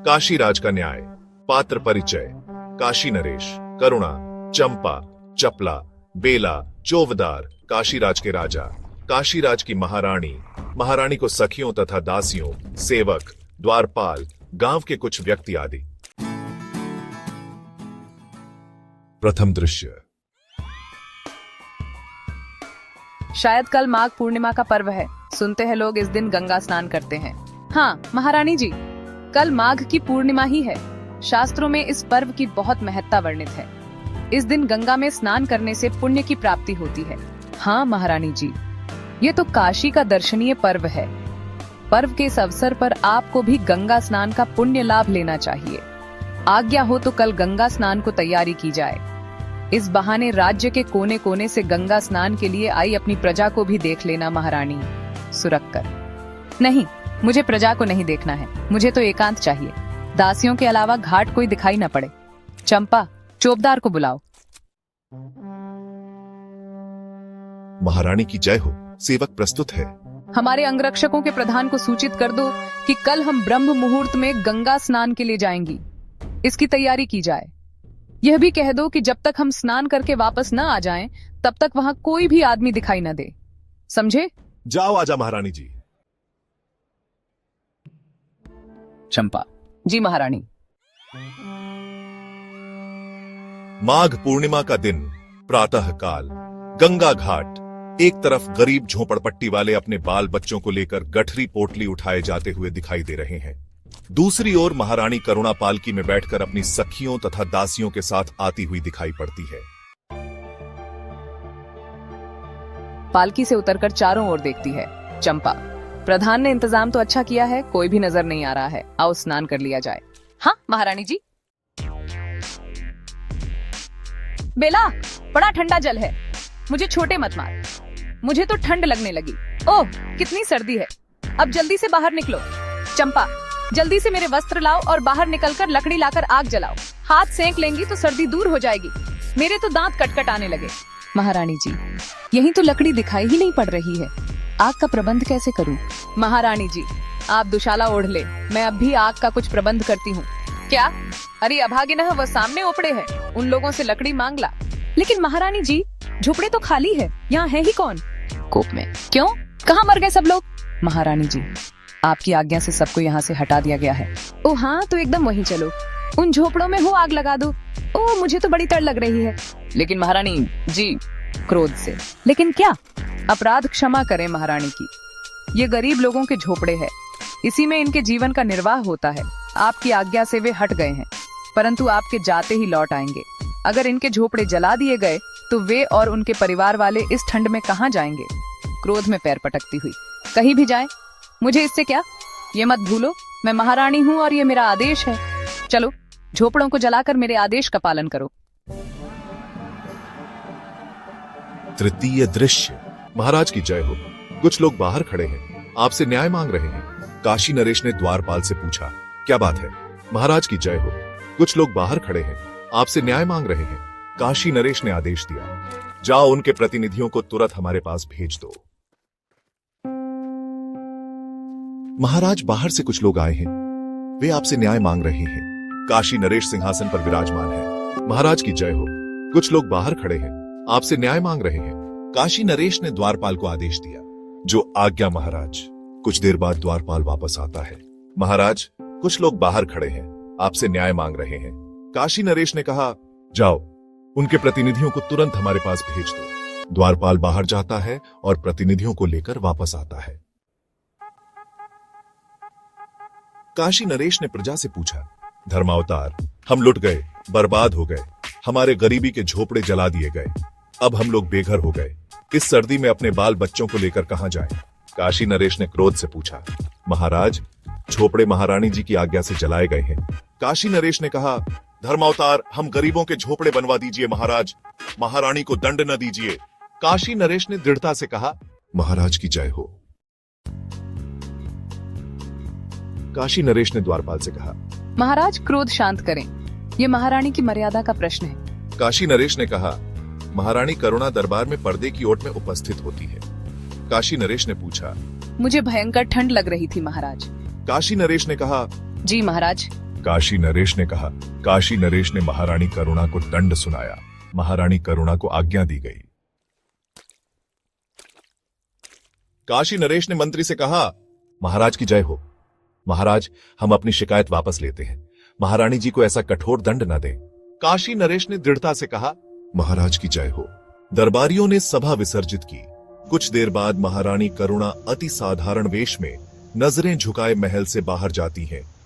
काशीराज का न्याय। पात्र परिचय। काशी नरेश, करुणा, चंपा, चपला, बेला, चोवदार, काशीराज के राजा, काशीराज की महारानी, महारानी को सखियों तथा दासियों, सेवक, द्वारपाल, गांव के कुछ व्यक्ति आदि। प्रथम दृश्य। शायद कल माघ पूर्णिमा का पर्व है। सुनते हैं लोग इस दिन गंगा स्नान करते हैं। हाँ महारानी जी, कल माघ की पूर्णिमा ही है। शास्त्रों में इस पर्व की बहुत महत्ता वर्णित है। इस दिन गंगा में स्नान करने से पुण्य की प्राप्ति होती है। हाँ महारानी जी, ये तो काशी का दर्शनीय पर्व है। पर्व के इस अवसर पर आपको भी गंगा स्नान का पुण्य लाभ लेना चाहिए। आज्ञा हो तो कल गंगा स्नान को तैयारी की जाए। इस बहाने राज्य के कोने कोने से गंगा स्नान के लिए आई अपनी प्रजा को भी देख लेना महारानी। सुरक्कर: नहीं, मुझे प्रजा को नहीं देखना है, मुझे तो एकांत चाहिए। दासियों के अलावा घाट कोई दिखाई न पड़े। चंपा, चौबदार को बुलाओ। महारानी की जय हो। सेवक प्रस्तुत है। हमारे अंगरक्षकों के प्रधान को सूचित कर दो कि कल हम ब्रह्म मुहूर्त में गंगा स्नान के लिए जाएंगी। इसकी तैयारी की जाए। यह भी कह दो कि जब तक हम स्नान करके वापस न आ जाएं, तब तक वहां कोई भी आदमी दिखाई न दे। समझे? जाओ आजा महारानी जी। चंपा: जी महारानी। माघ पूर्णिमा का दिन, प्रातः काल, गंगा घाट। एक तरफ गरीब झोपड़पट्टी वाले अपने बाल बच्चों को लेकर गठरी पोटली उठाए जाते हुए दिखाई दे रहे हैं। दूसरी ओर महारानी करुणा पालकी में बैठकर अपनी सखियों तथा दासियों के साथ आती हुई दिखाई पड़ती है। पालकी से उतरकर चारों ओर देखती है। चंपा: प्रधान ने इंतजाम तो अच्छा किया है, कोई भी नजर नहीं आ रहा है। आओ स्नान कर लिया जाए। हाँ महारानी जी। बेला, बड़ा ठंडा जल है, मुझे छोटे मत मार। मुझे तो ठंड लगने लगी। ओह कितनी सर्दी है। अब जल्दी से बाहर निकलो। चंपा, जल्दी से मेरे वस्त्र लाओ और बाहर निकलकर लकड़ी लाकर आग जलाओ। हाथ सेंक लेंगी तो सर्दी दूर हो जाएगी। मेरे तो दांत कटकट आने लगे। महारानी जी, यहीं तो लकड़ी दिखाई ही नहीं पड़ रही है। आग का प्रबंध कैसे करूं? महारानी जी, आप दुशाला ओढ़ ले, मैं अब भी आग का कुछ प्रबंध करती हूँ। क्या? अरे अभागिनः, वह सामने ओपड़े हैं, उन लोगों से लकड़ी मांग ला। लेकिन महारानी जी, झोपड़े तो खाली है, यहाँ है ही कौन? कोप में: क्यों, कहाँ मर गए सब लोग? महारानी जी, आपकी आज्ञा से सबको यहाँ से हटा दिया गया है। ओ हाँ, तो एकदम वहीं चलो। उन झोपड़ों में हो आग लगा दो। ओ मुझे तो बड़ी तड़ लग रही है। लेकिन महारानी जी, क्रोध से: लेकिन क्या? अपराध क्षमा करें महारानी की। ये गरीब लोगों के झोपड़े हैं, इसी में इनके जीवन का निर्वाह होता है। आपकी आज्ञा से वे हट गए हैं, परंतु आपके जाते ही लौट आएंगे। अगर इनके झोपड़े जला दिए गए तो वे और उनके परिवार वाले इस ठंड में कहाँ जाएंगे? क्रोध में पैर पटकती हुई: कहीं भी जाए, मुझे इससे क्या? ये मत भूलो, मैं महारानी हूँ और ये मेरा आदेश है। चलो, झोपड़ों को जलाकर मेरे आदेश का पालन करो। तृतीय दृश्य। महाराज की जय हो। कुछ लोग बाहर खड़े हैं, आपसे न्याय मांग रहे हैं। काशी नरेश ने द्वारपाल से पूछा, क्या बात है? महाराज की जय हो। कुछ लोग बाहर खड़े हैं, आपसे न्याय मांग रहे हैं। काशी नरेश ने आदेश दिया, जाओ उनके प्रतिनिधियों को तुरंत हमारे पास भेज दो। महाराज, बाहर से कुछ लोग आए हैं, वे आपसे न्याय मांग रहे हैं। काशी नरेश सिंहासन पर विराजमान है। महाराज की जय हो। कुछ लोग बाहर खड़े हैं, आपसे न्याय मांग रहे हैं। काशी नरेश ने द्वारपाल को आदेश दिया, जो आज्ञा महाराज। कुछ देर बाद द्वारपाल वापस आता है। महाराज, कुछ लोग बाहर खड़े हैं, आपसे न्याय मांग रहे हैं। काशी नरेश ने कहा, जाओ उनके प्रतिनिधियों को तुरंत हमारे पास भेज दो। द्वारपाल बाहर जाता है और प्रतिनिधियों को लेकर वापस आता है। काशी नरेश ने प्रजा से पूछा, धर्मावतार, हम लुट गए, बर्बाद हो गए, हमारे गरीबी के झोपड़े जला दिए गए, अब हम लोग बेघर हो गए। इस सर्दी में अपने बाल बच्चों को लेकर कहां जाएं? काशी नरेश ने क्रोध से पूछा, महाराज, झोपड़े महारानी जी की आज्ञा से जलाए गए हैं। काशी नरेश ने कहा, धर्मावतार, हम गरीबों के झोपड़े बनवा दीजिए महाराज, महारानी को दंड न दीजिए। काशी नरेश ने दृढ़ता से कहा, महाराज की जय हो। काशी नरेश ने द्वारपाल से कहा, महाराज क्रोध शांत करें, ये महारानी की मर्यादा का प्रश्न है। काशी नरेश ने कहा, महारानी करुणा दरबार में पर्दे की ओट में उपस्थित होती है। काशी नरेश ने पूछा, मुझे भयंकर ठंड लग रही थी महाराज। काशी नरेश ने कहा। जी महाराज। काशी नरेश ने कहा। काशी नरेश ने महारानी करुणा को दंड सुनाया। महारानी करुणा को आज्ञा दी गई। काशी नरेश ने मंत्री से कहा, महाराज की जय हो। महाराज, हम अपनी शिकायत वापस लेते हैं। महारानी जी को ऐसा कठोर दंड न दें। काशी नरेश ने दृढ़ता से कहा, महाराज की जय हो। दरबारियों ने सभा विसर्जित की। कुछ देर बाद महारानी करुणा अति साधारण वेश में नजरें झुकाए महल से बाहर जाती हैं।